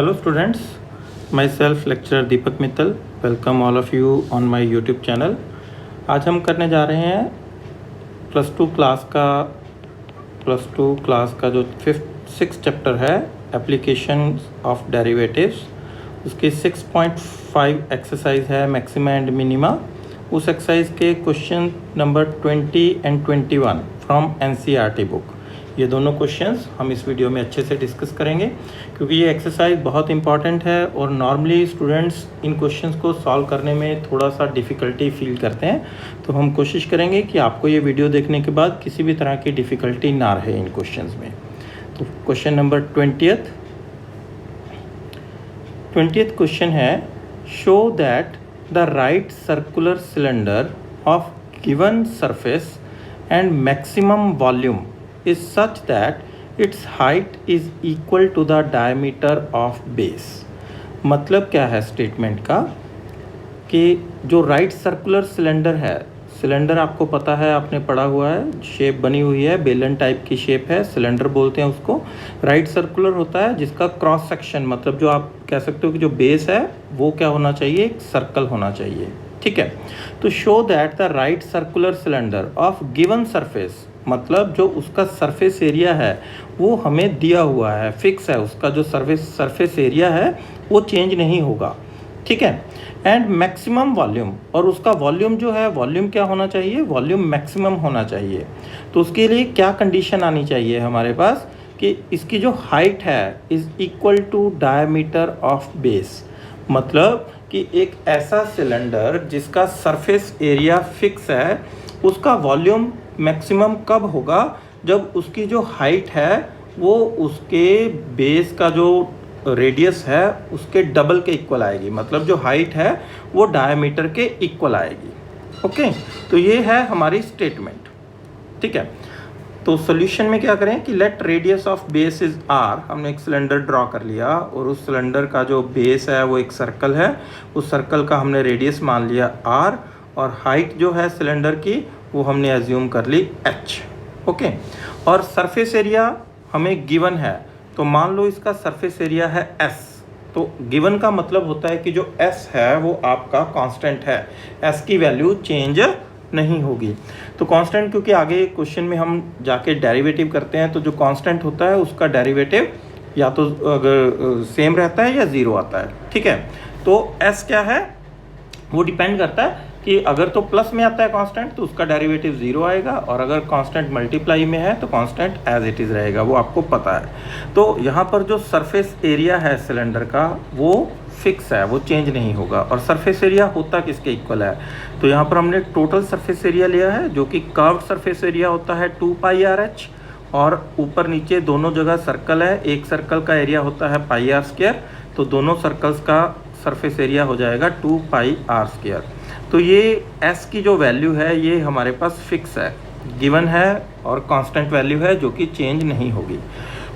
Hello students, myself lecturer Deepak Mittal, welcome all of you on my YouTube channel. आज हम करने जा रहे हैं प्लस टू क्लास का जो सिक्स चैप्टर है एप्लीकेशन ऑफ डेरिवेटिव्स, उसकी 6.5 एक्सरसाइज है मैक्सिमा एंड मिनिमा। उस एक्सरसाइज के question number 20 and 21 from NCERT book. ये दोनों क्वेश्चंस हम इस वीडियो में अच्छे से डिस्कस करेंगे क्योंकि ये एक्सरसाइज बहुत इंपॉर्टेंट है और नॉर्मली स्टूडेंट्स इन क्वेश्चंस को सॉल्व करने में थोड़ा सा डिफ़िकल्टी फील करते हैं। तो हम कोशिश करेंगे कि आपको ये वीडियो देखने के बाद किसी भी तरह की डिफ़िकल्टी ना रहे इन क्वेश्चंस में। तो क्वेश्चन नंबर 20th क्वेश्चन है, show that the right circular cylinder of given surface and maximum volume is such that its height is equal to the diameter of base। मतलब क्या है स्टेटमेंट का कि जो राइट सर्कुलर सिलेंडर है, cylinder आपको पता है, आपने पढ़ा हुआ है, शेप बनी हुई है, बेलन टाइप की शेप है, सिलेंडर बोलते हैं उसको। राइट सर्कुलर होता है जिसका क्रॉस सेक्शन, मतलब जो आप कह सकते हो कि जो बेस है वो क्या होना चाहिए, एक सर्कल होना चाहिए, ठीक है। तो show that the right circular cylinder of given surface, मतलब जो उसका सरफेस एरिया है वो हमें दिया हुआ है, फिक्स है, उसका जो सरफेस एरिया है वो चेंज नहीं होगा, ठीक है। एंड मैक्सिमम वॉल्यूम, और उसका वॉल्यूम जो है, वॉल्यूम क्या होना चाहिए, वॉल्यूम मैक्सिमम होना चाहिए। तो उसके लिए क्या कंडीशन आनी चाहिए हमारे पास कि इसकी जो हाइट है is equal to diameter of base. मतलब कि एक ऐसा सिलेंडर जिसका सरफेस एरिया फिक्स है उसका वॉल्यूम मैक्सिमम कब होगा, जब उसकी जो हाइट है वो उसके बेस का जो रेडियस है उसके डबल के इक्वल आएगी। मतलब जो हाइट है वो डायमीटर के इक्वल आएगी, ओके। तो ये है हमारी स्टेटमेंट, ठीक है। तो सॉल्यूशन में क्या करें कि let radius of base is r. हमने एक सिलेंडर ड्रॉ कर लिया और उस सिलेंडर का जो बेस है वो एक सर्कल है, उस सर्कल का हमने रेडियस मान लिया आर, और हाइट जो है सिलेंडर की वो हमने एज्यूम कर ली h, ओके। और सरफेस एरिया हमें गिवन है, तो मान लो इसका सरफेस एरिया है s। तो गिवन का मतलब होता है कि जो s है वो आपका कांस्टेंट है, s की वैल्यू चेंज नहीं होगी। तो कांस्टेंट, क्योंकि आगे क्वेश्चन में हम जाके डेरिवेटिव करते हैं तो जो कांस्टेंट होता है उसका डेरिवेटिव या तो अगर सेम रहता है या ज़ीरो आता है, ठीक है। तो s क्या है वो डिपेंड करता है कि अगर तो प्लस में आता है कांस्टेंट तो उसका डेरिवेटिव ज़ीरो आएगा, और अगर कांस्टेंट मल्टीप्लाई में है तो कांस्टेंट एज इट इज़ रहेगा, वो आपको पता है। तो यहाँ पर जो सरफेस एरिया है सिलेंडर का वो फिक्स है, वो चेंज नहीं होगा। और सरफेस एरिया होता किसके इक्वल है, तो यहाँ पर हमने टोटल सरफेस एरिया लिया है जो कि कर्व्ड सरफेस एरिया होता है 2πrh, और ऊपर नीचे दोनों जगह सर्कल है, एक सर्कल का एरिया होता है πr², तो दोनों सर्कल्स का सरफेस एरिया हो जाएगा 2πr²। तो ये s की जो वैल्यू है ये हमारे पास फिक्स है, गिवन है और कांस्टेंट वैल्यू है जो कि चेंज नहीं होगी।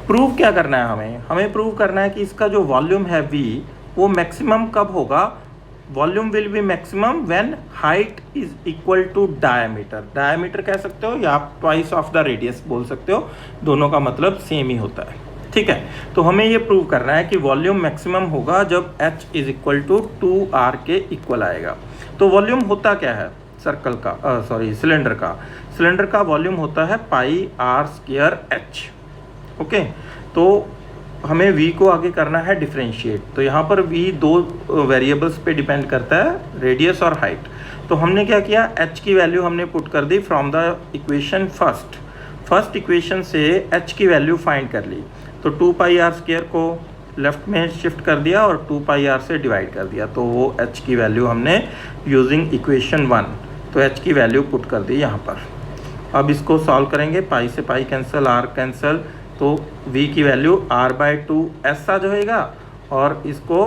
प्रूव क्या करना है हमें प्रूव करना है कि इसका जो वॉल्यूम है v वो मैक्सिमम कब होगा। Volume will be maximum when height is equal to diameter. Diameter कह सकते हो या आप ट्वाइस ऑफ द रेडियस बोल सकते हो, दोनों का मतलब सेम ही होता है, ठीक है। तो हमें ये प्रूव करना है कि वॉल्यूम मैक्सिमम होगा जब h is equal to 2r के इक्वल आएगा। तो वॉल्यूम होता क्या है सर्कल का, सिलेंडर का वॉल्यूम होता है πr²h, ओके। तो हमें v को आगे करना है डिफरेंशिएट। तो यहाँ पर v दो वेरिएबल्स पे डिपेंड करता है, रेडियस और हाइट। तो हमने क्या किया, h की वैल्यू हमने पुट कर दी from the equation first equation से h की वैल्यू फाइंड कर ली। तो 2πr² को लेफ्ट में शिफ्ट कर दिया और 2πr से डिवाइड कर दिया, तो वो h की वैल्यू हमने यूजिंग इक्वेशन 1, तो h की वैल्यू पुट कर दी यहाँ पर। अब इसको सॉल्व करेंगे, पाई से पाई कैंसिल, r कैंसिल, तो v की वैल्यू r/2 s आ जाएगा, और इसको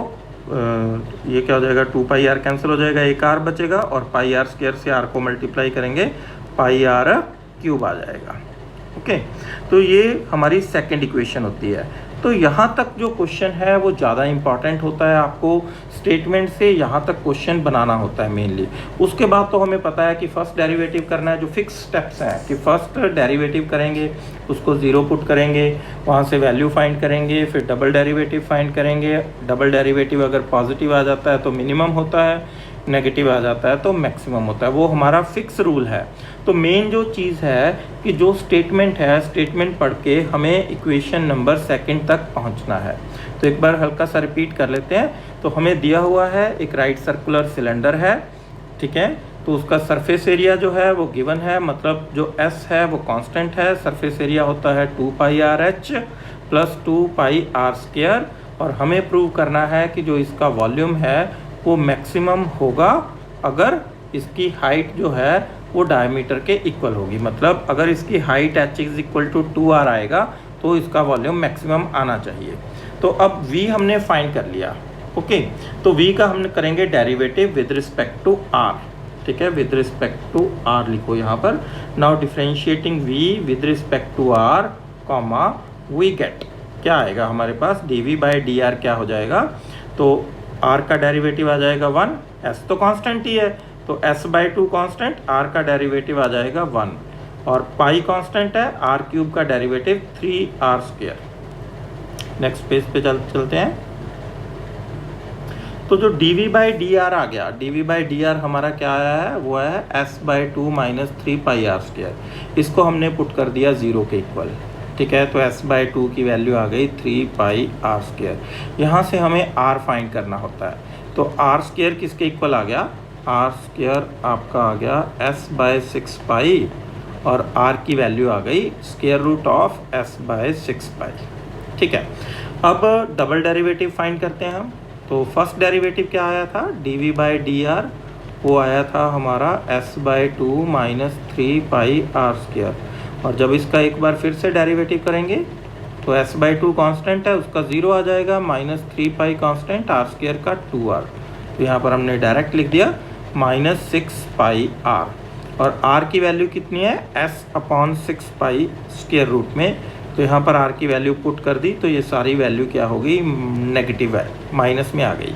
ये क्या हो जाएगा, 2πr कैंसिल हो जाएगा, एक r बचेगा, और πr² से r को मल्टीप्लाई करेंगे, πr³ आ जाएगा, ओके। तो ये हमारी सेकंड इक्वेशन होती है। तो यहाँ तक जो क्वेश्चन है वो ज़्यादा इंपॉर्टेंट होता है, आपको स्टेटमेंट से यहाँ तक क्वेश्चन बनाना होता है मेनली। उसके बाद तो हमें पता है कि फर्स्ट डेरिवेटिव करना है, जो फिक्स स्टेप्स हैं कि फर्स्ट डेरिवेटिव करेंगे, उसको ज़ीरो पुट करेंगे, वहाँ से वैल्यू फाइंड करेंगे, फिर डबल डेरिवेटिव फाइंड करेंगे। डबल डेरिवेटिव अगर पॉजिटिव आ जाता है तो मिनिमम होता है, नेगेटिव आ जाता है तो मैक्सिमम होता है, वो हमारा फिक्स रूल है। तो मेन जो चीज़ है कि जो स्टेटमेंट है, स्टेटमेंट पढ़ के हमें इक्वेशन नंबर सेकंड तक पहुंचना है। तो एक बार हल्का सा रिपीट कर लेते हैं। तो हमें दिया हुआ है एक राइट सर्कुलर सिलेंडर है, ठीक है, तो उसका सरफेस एरिया जो है वो गिवन है, मतलब जो एस है वो कांस्टेंट है, सरफेस एरिया होता है 2πr/h प्लस 2πr²। और हमें प्रूव करना है कि जो इसका वॉल्यूम है वो मैक्सिमम होगा अगर इसकी हाइट जो है वो डायमीटर के इक्वल होगी। मतलब अगर इसकी हाइट h = 2r आएगा तो इसका वॉल्यूम मैक्सिमम आना चाहिए। तो अब v हमने फाइंड कर लिया, ओके। तो v का हम करेंगे derivative with respect to r, ठीक है, विद रिस्पेक्ट टू r लिखो यहाँ पर। Now differentiating v with respect to r comma we get क्या आएगा हमारे पास, dv/dr क्या हो जाएगा। तो r का डेरिवेटिव आ जाएगा 1, s तो कांस्टेंट ही है तो s/2 कांस्टेंट, r का डेरिवेटिव आ जाएगा 1 और पाई कांस्टेंट है, r³ का डेरिवेटिव 3r²। नेक्स्ट पेज पे चलते हैं। तो जो dv/dr आ गया, dv/dr हमारा क्या आया है, वो है s/2 - 3πr²। इसको हमने पुट कर दिया 0 के इक्वल, ठीक है। तो s/2 की वैल्यू आ गई 3πr²। यहाँ से हमें r फाइंड करना होता है। तो r² किसके इक्वल आ गया, r² आपका आ गया s/6π और r की वैल्यू आ गई √of s/6π, ठीक है। अब डबल डेरिवेटिव फाइंड करते हैं हम। तो फर्स्ट डेरिवेटिव क्या आया था, dv/dr, वो आया था हमारा s/2 - 3πr²। और जब इसका एक बार फिर से डेरिवेटिव करेंगे तो s/2 कांस्टेंट है, उसका 0 आ जाएगा, -3π कांस्टेंट, r² का 2r। तो यहाँ पर हमने डायरेक्ट लिख दिया -6πr। और r की वैल्यू कितनी है, s/6π स्क्वायर रूट में। तो यहाँ पर r की वैल्यू पुट कर दी तो ये सारी वैल्यू क्या होगी, नेगेटिव है, माइनस में आ गई।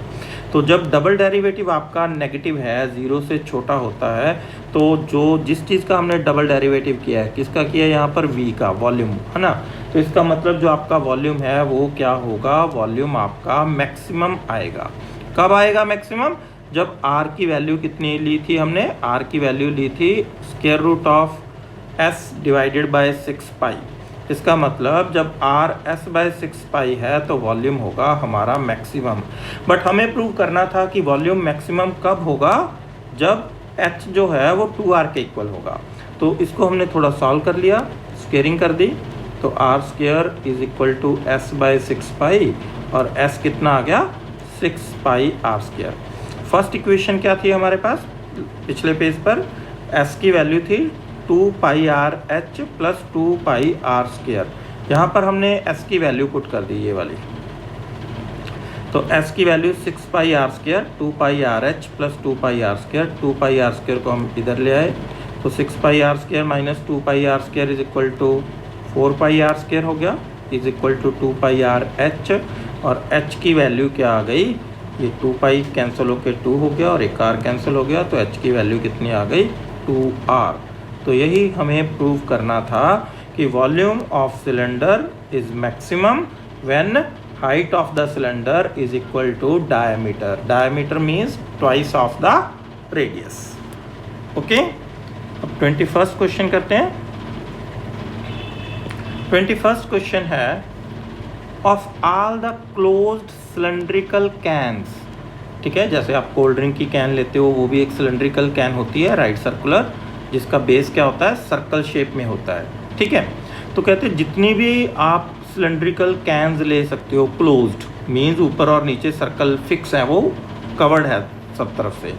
तो जब डबल डेरिवेटिव आपका नेगेटिव है, 0 से छोटा होता है, तो जिस चीज़ का हमने डबल डेरिवेटिव किया है, किसका किया है यहाँ पर, v का, वॉल्यूम, है ना। तो इसका मतलब जो आपका वॉल्यूम है वो क्या होगा, वॉल्यूम आपका मैक्सिमम आएगा। कब आएगा मैक्सिमम, जब r की वैल्यू कितनी ली थी हमने, r की वैल्यू ली थी √of s/6π। इसका मतलब जब r s/6π है तो वॉल्यूम होगा हमारा मैक्सिमम। बट हमें प्रूव करना था कि वॉल्यूम मैक्सिमम कब होगा, जब h जो है वो 2r के इक्वल होगा। तो इसको हमने थोड़ा सॉल्व कर लिया, स्क्वेयरिंग कर दी, तो r² = s/6π और s कितना आ गया, 6πr²। फर्स्ट इक्वेशन क्या थी हमारे पास, पिछले पेज पर s की वैल्यू थी 2πrh प्लस 2πr²। यहाँ पर हमने s की वैल्यू पुट कर दी, ये वाली। तो s की value 6πr², 2πrh plus 2πr², 2πr² को हम इधर ले आए तो 6πr² - 2πr² = 4πr² हो गया, = 2πrh। और h की वैल्यू क्या आ गई, ये 2π कैंसिल होकर 2 हो गया और एक r कैंसिल हो गया, तो h की वैल्यू कितनी आ गई, 2r। तो यही हमें प्रूव करना था कि volume of cylinder is maximum when height of the cylinder is equal to diameter. Diameter means twice of the radius, okay. अब 21st क्वेश्चन करते हैं। 21st क्वेश्चन है, of all the closed cylindrical cans, ठीक है, जैसे आप cold drink की can लेते हो वो भी एक सिलेंड्रिकल कैन होती है, राइट सर्कुलर, जिसका बेस क्या होता है, सर्कल शेप में होता है, ठीक है। तो कहते हैं जितनी भी आप सिलेंड्रिकल कैन्स ले सकते हो, क्लोज्ड मीन्स ऊपर और नीचे सर्कल फिक्स है, वो कवर्ड है सब तरफ से,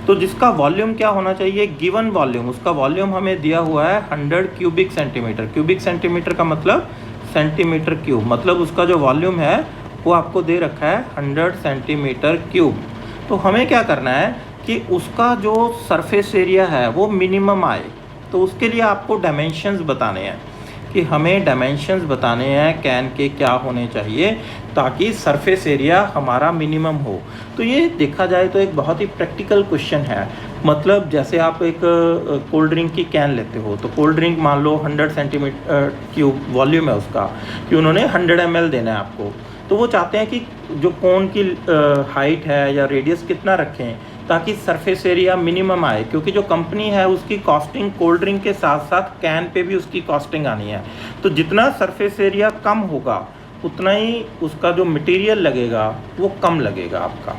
तो जिसका वॉल्यूम क्या होना चाहिए, गिवन वॉल्यूम, उसका वॉल्यूम हमें दिया हुआ है 100 क्यूबिक सेंटीमीटर। क्यूबिक सेंटीमीटर का मतलब सेंटीमीटर क्यूब, मतलब उसका जो वॉल्यूम है वो आपको दे रखा है 100 सेंटीमीटर क्यूब। तो हमें क्या करना है कि उसका जो सरफेस एरिया है वो मिनिमम आए, तो उसके लिए आपको डायमेंशंस बताने हैं कि हमें डायमेंशंस बताने हैं कैन के क्या होने चाहिए ताकि सरफेस एरिया हमारा मिनिमम हो। तो ये देखा जाए तो एक बहुत ही प्रैक्टिकल क्वेश्चन है। मतलब जैसे आप एक कोल्ड ड्रिंक की कैन लेते हो, तो कोल्ड ड्रिंक मान लो 100 सेंटीमीटर क्यूब वॉल्यूम है उसका, कि उन्होंने 100 ml देना है आपको, तो वो चाहते हैं कि जो कोन की हाइट है या रेडियस कितना रखें ताकि सरफेस एरिया मिनिमम आए, क्योंकि जो कंपनी है उसकी कॉस्टिंग कोल्ड ड्रिंक के साथ साथ कैन पे भी उसकी कॉस्टिंग आनी है। तो जितना सरफेस एरिया कम होगा उतना ही उसका जो मटेरियल लगेगा वो कम लगेगा आपका,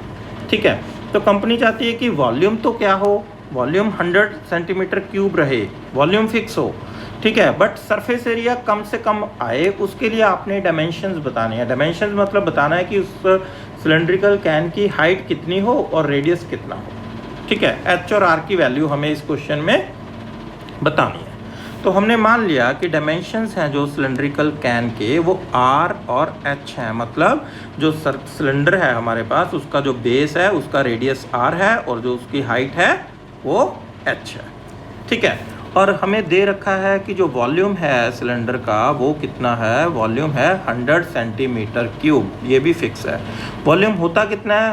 ठीक है। तो कंपनी चाहती है कि वॉल्यूम तो क्या हो, वॉल्यूम 100 सेंटीमीटर क्यूब रहे, वॉल्यूम फिक्स हो, ठीक है, बट सरफेस एरिया कम से कम आए, उसके लिए आपने डायमेंशंस बताने हैं। डायमेंशंस मतलब बताना है कि उस सिलेंड्रिकल कैन की हाइट कितनी हो और रेडियस कितना हो, ठीक है। एच और आर की वैल्यू हमें इस क्वेश्चन में बतानी है। तो हमने मान लिया कि डायमेंशंस हैं जो सिलेंड्रिकल कैन के वो आर और एच हैं, मतलब जो सिलेंडर है हमारे पास उसका जो बेस है उसका रेडियस आर है और जो उसकी हाइट है वो एच है, ठीक है। और हमें दे रखा है कि जो वॉल्यूम है सिलेंडर का वो कितना है, वॉल्यूम है 100 सेंटीमीटर क्यूब, ये भी फिक्स है। वॉल्यूम होता कितना है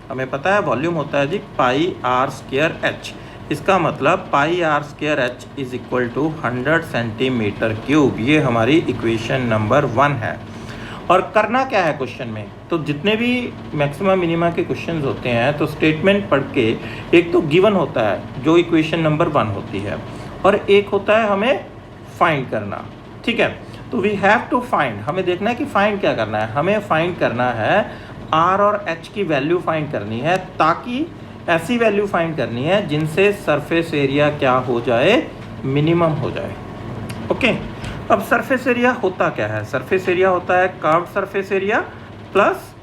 हमें पता है, वॉल्यूम होता है जी पाई आर स्क्वायर एच। इसका मतलब pi r square h is equal to 100 centimetre cube. ये हमारी इक्वेशन नंबर 1 है। और करना क्या है क्वेश्चन में, तो जितने भी मैक्सिमम मिनिमा के क्वेश्चंस होते हैं तो स्टेटमेंट पढ़ के एक तो गिवन होता है जो इक्वेशन नंबर 1 होती है, और एक होता है हमें फाइंड करना, ठीक है। तो वी हैव टू फाइंड, हमें देखना है कि फाइंड क्या करना है, हमें फाइंड करना है आर और एच की वैल्यू फाइंड करनी है, ताकि ऐसी वैल्यू फाइंड करनी है जिनसे सरफेस एरिया क्या हो जाए, मिनिमम हो जाए, ओके। अब सरफेस एरिया होता क्या है, सरफेस एरिया होता है कर्व्ड सरफेस एरिया प्लस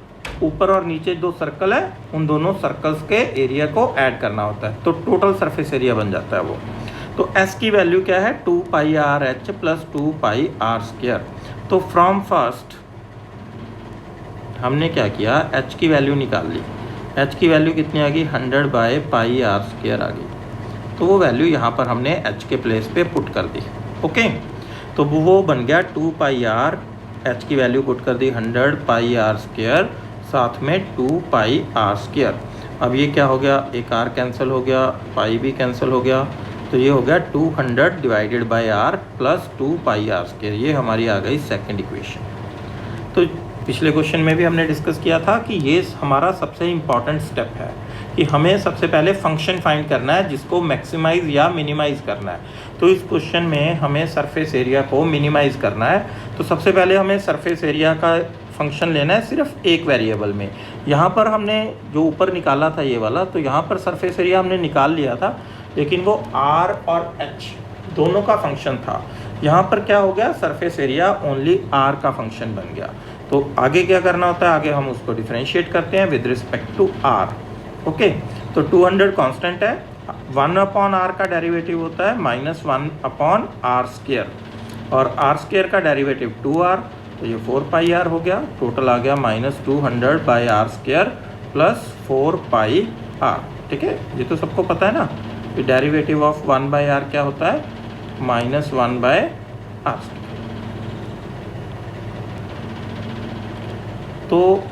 ऊपर और नीचे दो सर्कल है, उन दोनों सर्कल्स के एरिया को ऐड करना होता है, तो टोटल सरफेस एरिया बन जाता है वो। तो S की वैल्यू क्या है, 2 pi r h plus 2 pi r square. तो फ्रॉम फर्स्ट हमने क्या किया, H की वैल्यू निकाल ली। H की वैल्यू कितनी आ गई, 100 बाई पाई आर स्क्वायर आ गई। तो वो वैल्यू यहाँ पर हमने H के प्लेस पे पुट कर दी, ओके। तो वो बन गया 2 पाई आर, H की वैल्यू पुट कर दी 100 पाई आर स्क्वायर, साथ में 2 पाई आर स्क्वायर। अब ये क्या हो गया, एक आर कैंसिल हो गया, पाई भी कैंसिल हो गया, तो ये हो गया 200 divided by r plus 2 pi r square. ये हमारी आ गई सेकंड इक्वेशन। तो पिछले क्वेश्चन में भी हमने डिस्कस किया था कि ये हमारा सबसे इम्पॉर्टेंट स्टेप है कि हमें सबसे पहले फंक्शन फाइंड करना है जिसको मैक्सिमाइज या मिनिमाइज करना है। तो इस क्वेश्चन में हमें सरफेस एरिया को मिनिमाइज करना है। तो सबसे पहले हमें सरफेस एरिया का फंक्शन लेना है सिर्फ एक वेरिएबल में। यहाँ पर हमने जो ऊपर निकाला था ये वाला, तो यहाँ पर सरफेस एरिया हमने निकाल लिया था, लेकिन वो R और H दोनों का फंक्शन था। यहाँ पर क्या हो गया, सरफेस एरिया ओनली R का फंक्शन बन गया। तो आगे क्या करना होता है, आगे हम उसको डिफरेंशिएट करते हैं with respect to R, okay. तो 200 कांस्टेंट है, 1 अपॉन R का डेरिवेटिव होता है -1 अपॉन आर स्क्वायर, और आर स्क्वायर का डेरिवेटिव 2R, तो ये 4 पाई आर हो गया। टोटल आ गया -200 by r square plus 4 pi r, ठीक है। ये तो सबको पता है ना कि डेरिवेटिव ऑफ 1 बाई आर क्या होता है, -1 बाय आर। तो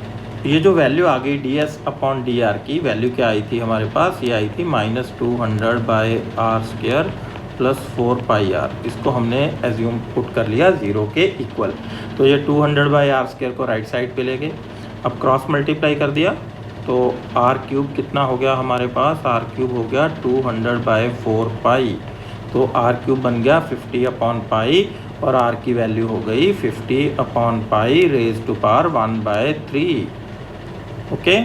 ये जो वैल्यू आ गई d s upon d r की वैल्यू क्या आई थी हमारे पास, ये आई थी -200 by r square plus 4 pi r. इसको हमने एज्यूम पुट कर लिया 0 के इक्वल। तो ये 200 बाई आर स्क्वायर को राइट साइड पे ले गए, अब क्रॉस मल्टीप्लाई कर दिया, तो आर क्यूब कितना हो गया हमारे पास, आर क्यूब हो गया 200 बाई 4 पाई। तो आर क्यूब बन गया 50 अपॉन पाई, और आर की वैल्यू हो गई 50 upon pi raise to power 1/3, okay.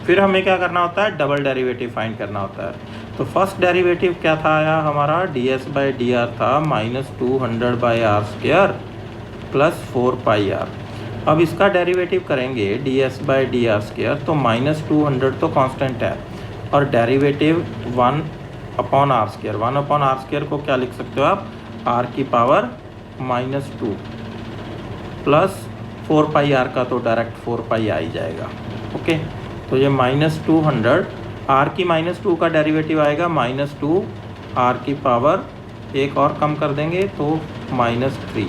फिर हमें क्या करना होता है, डबल डेरिवेटिव फाइंड करना होता है। तो फर्स्ट डेरिवेटिव क्या था आया हमारा, d s by d r था -200 by r square plus 4 pi r. अब इसका डेरिवेटिव करेंगे d s by d r square, तो -200 तो कांस्टेंट है, और derivative 1 upon r square, 1 upon r square को क्या लिख सकते हो आप, आर की पावर -2 प्लस 4 पाई आर का तो डायरेक्ट 4 पाई आ ही जाएगा, ओके। तो ये -200, आर की -2 का डेरिवेटिव आएगा -2, आर की पावर एक और कम कर देंगे तो -3,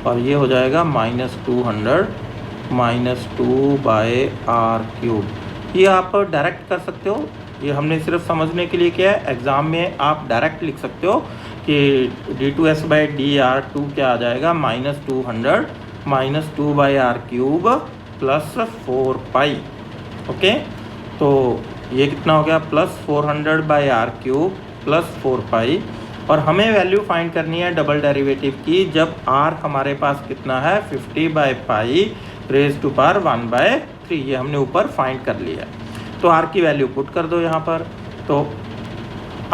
और ये हो जाएगा -200 -2/r³। ये आप डायरेक्ट कर सकते हो, ये हमने सिर्फ समझने के लिए किया है। एग्ज़ाम में आप डायरेक्ट लिख सकते हो कि d2s/dr2 क्या आ जाएगा, -200 -2/r³ +4π। ओके, तो ये कितना हो गया, +400/r³ +4π। और हमें वैल्यू फाइंड करनी है डबल डेरिवेटिव की जब r हमारे पास कितना है 50/π⁻⁴। ये हमने ऊपर फाइंड कर लिया है। तो r की वैल्यू पुट कर दो यहाँ पर, तो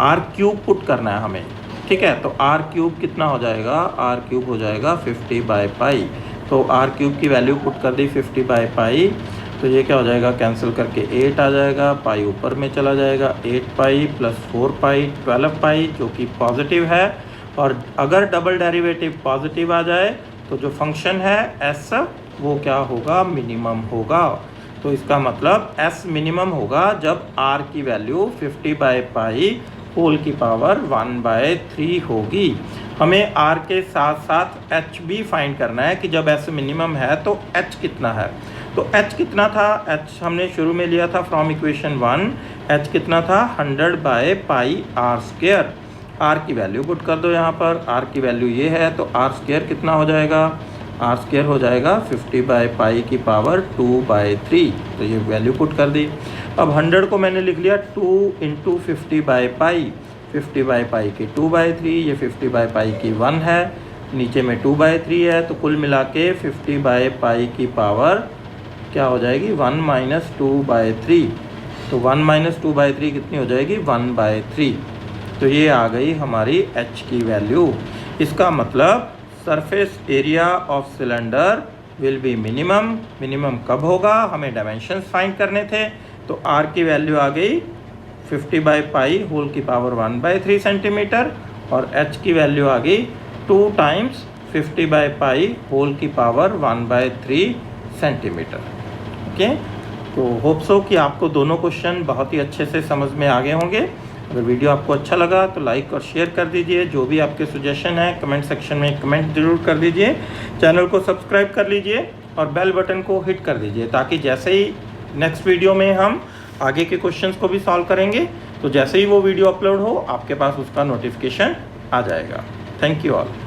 r³ पुट करना है हमें, ठीक है। तो r³ कितना हो जाएगा, r³ हो जाएगा 50/π। तो r³ की वैल्यू पुट कर दी 50/π, तो ये क्या हो जाएगा, कैंसिल करके 8 आ जाएगा, पाई ऊपर में चला जाएगा, 8π + 4π 12π, जो कि पॉजिटिव है। और अगर डबल डेरिवेटिव पॉजिटिव आ जाए तो जो फंक्शन है s वो क्या होगा, मिनिमम होगा। तो इसका मतलब s मिनिमम होगा जब r की वैल्यू 50/π⁻⁴ होगी। हमें r के साथ साथ h भी फाइंड करना है कि जब s मिनिमम है तो h कितना है। तो h कितना था, h हमने शुरू में लिया था फ्रॉम इक्वेशन 1, h कितना था 100/πr²। r की वैल्यू पुट कर दो यहाँ पर, r की वैल्यू ये है, तो r² कितना हो जाएगा, r² हो जाएगा 50/π⁻²/3। तो ये वैल्यू पुट कर दी। अब 100 को मैंने लिख लिया 2 × 50/π, 50/π की 2/3, ये 50/π की 1 है, नीचे में 2/3 है, तो कुल मिला के 50/π क्या हो जाएगी 1 - 2/3। तो 1 - 2/3 कितनी हो जाएगी 1/3। तो ये आ गई हमारी h की वैल्यू। इसका मतलब surface area of cylinder will be minimum. Minimum कब होगा, हमें डायमेंशंस फाइंड करने थे। तो r की वैल्यू आ गई 50/π⁻⁴ सेंटीमीटर और h की वैल्यू आ गई 2 × 50/π⁻⁴ सेंटीमीटर। ओके, तो होप सो कि आपको दोनों क्वेश्चन बहुत ही अच्छे से समझ में आ गए होंगे। अगर वीडियो आपको अच्छा लगा तो लाइक और शेयर कर दीजिए। जो भी आपके सजेशन है कमेंट सेक्शन में कमेंट जरूर कर दीजिए। चैनल को सब्सक्राइब कर लीजिए और बेल बटन को हिट कर दीजिए, ताकि जैसे ही नेक्स्ट वीडियो में हम आगे के क्वेश्चंस को भी सॉल्व करेंगे तो जैसे ही वो वीडियो अपलोड हो आपके पास उसका नोटिफिकेशन आ जाएगा। Thank you all.